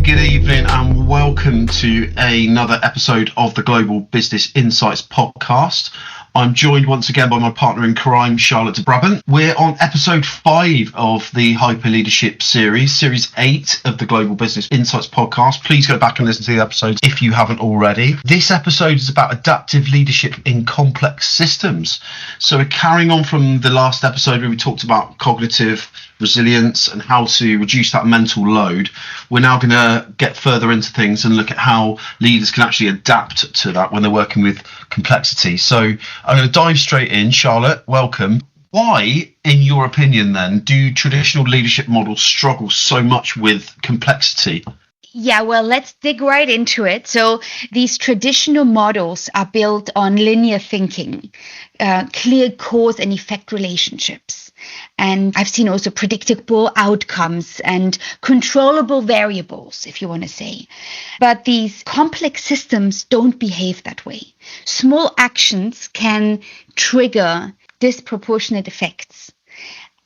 good evening and welcome to another episode of the Global Business Insights podcast. I'm joined once again by my partner in crime, Charlotte de Brabandt. We're on episode 5 of the Hyper Leadership series, series 8 of the Global Business Insights podcast. Please go back and listen to the episodes if you haven't already. This episode is about adaptive leadership in complex systems. So we're carrying on from the last episode where we talked about cognitive resilience and how to reduce that mental load. We're now going to get further into things and look at how leaders can actually adapt to that when they're working with complexity. So I'm going to dive straight in. Charlotte, welcome. Why, in your opinion, then, do traditional leadership models struggle so much with complexity? Yeah, well, let's dig right into it. So these traditional models are built on linear thinking, clear cause and effect relationships. And I've seen also predictable outcomes and controllable variables, if you want to say. But these complex systems don't behave that way. Small actions can trigger disproportionate effects,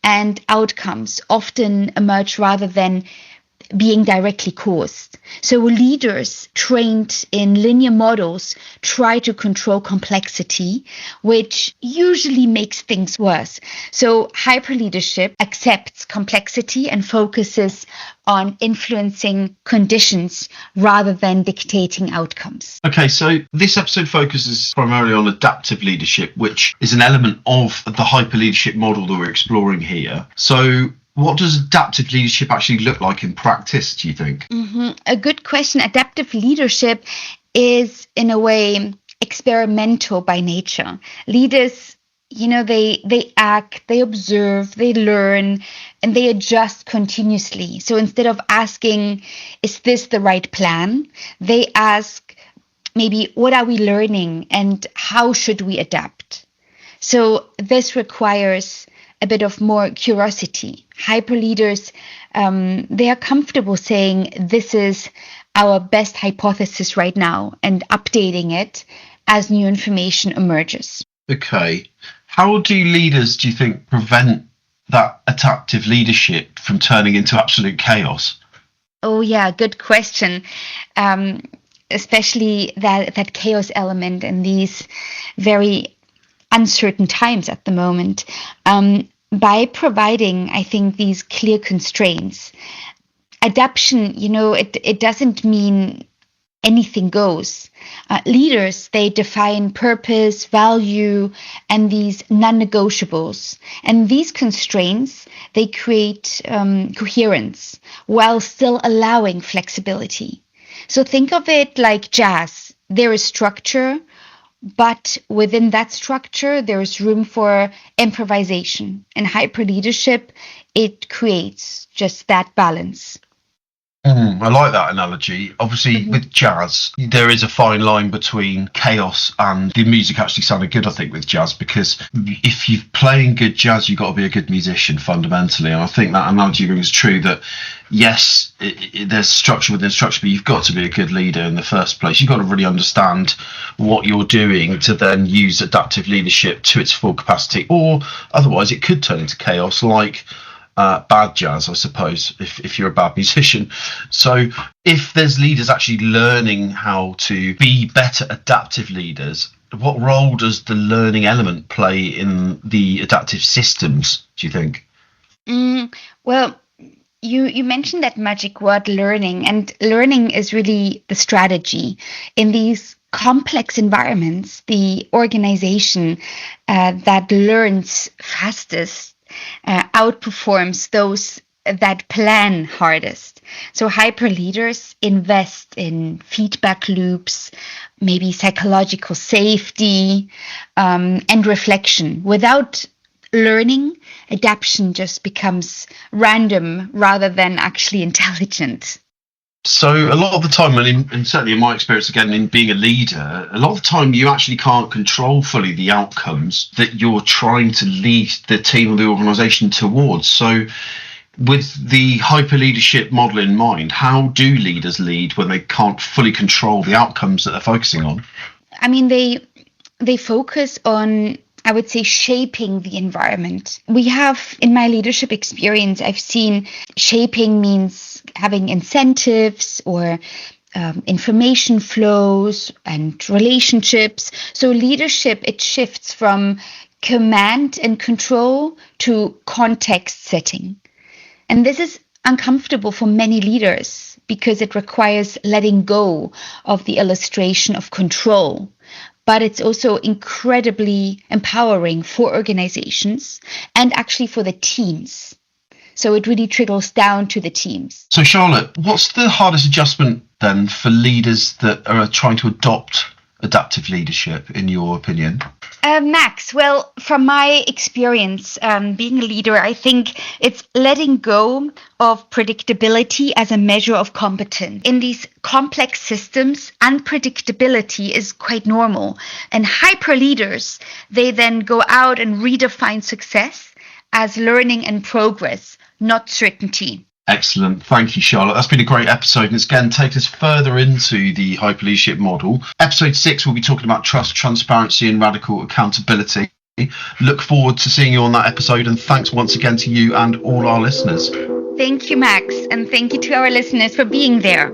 and outcomes often emerge rather than being directly caused. So leaders trained in linear models try to control complexity, which usually makes things worse. So hyper leadership accepts complexity and focuses on influencing conditions rather than dictating outcomes. Okay, so this episode focuses primarily on adaptive leadership, which is an element of the hyper leadership model that we're exploring here. So what does adaptive leadership actually look like in practice, do you think? A good question. Adaptive leadership is, in a way, experimental by nature. Leaders, they act, they observe, they learn, and they adjust continuously. So instead of asking, is this the right plan? They ask, maybe, what are we learning and how should we adapt? So this requires a bit of more curiosity. Hyper leaders, they are comfortable saying this is our best hypothesis right now and updating it as new information emerges. Okay. How do leaders, do you think, prevent that adaptive leadership from turning into absolute chaos? Oh yeah, good question. Especially that chaos element in these very uncertain times at the moment. By providing, I think, these clear constraints. Adaptation, it doesn't mean anything goes. Leaders, they define purpose, value, and these non-negotiables. And these constraints, they create coherence while still allowing flexibility. So think of it like jazz. There is structure, but within that structure, there is room for improvisation. And hyper leadership, it creates just that balance. I like that analogy. Obviously, with jazz, there is a fine line between chaos and the music actually sounded good, I think, with jazz, because if you're playing good jazz, you've got to be a good musician fundamentally. And I think that analogy rings true that, yes, there's structure within structure, but you've got to be a good leader in the first place. You've got to really understand what you're doing to then use adaptive leadership to its full capacity, or otherwise it could turn into chaos, like bad jazz, I suppose, if you're a bad musician. So if there's leaders actually learning how to be better adaptive leaders, what role does the learning element play in the adaptive systems, do you think? Well, you mentioned that magic word learning, and learning is really the strategy. In these complex environments, the organization that learns fastest outperforms those that plan hardest. So hyper leaders invest in feedback loops, maybe psychological safety, and reflection. Without learning, adaptation just becomes random rather than actually intelligent. So a lot of the time, and certainly in my experience, again, in being a leader, a lot of the time you actually can't control fully the outcomes that you're trying to lead the team or the organisation towards. So with the hyper leadership model in mind, how do leaders lead when they can't fully control the outcomes that they're focusing on? I mean, they focus on I would say, shaping the environment. We have, in my leadership experience, I've seen shaping means having incentives or information flows and relationships. So leadership, it shifts from command and control to context setting. And this is uncomfortable for many leaders because it requires letting go of the illustration of control. But it's also incredibly empowering for organizations and actually for the teams. So it really trickles down to the teams. So Charlotte, what's the hardest adjustment then for leaders that are trying to adopt adaptive leadership, in your opinion? Max, well, from my experience being a leader, I think it's letting go of predictability as a measure of competence. In these complex systems, unpredictability is quite normal. And hyper leaders, they then go out and redefine success as learning and progress, not certainty. Excellent. Thank you, Charlotte. That's been a great episode, and it's again taken us further into the hyper leadership model. Episode 6, we'll be talking about trust, transparency, and radical accountability. Look forward to seeing you on that episode, and thanks once again to you and all our listeners. Thank you, Max, and thank you to our listeners for being there.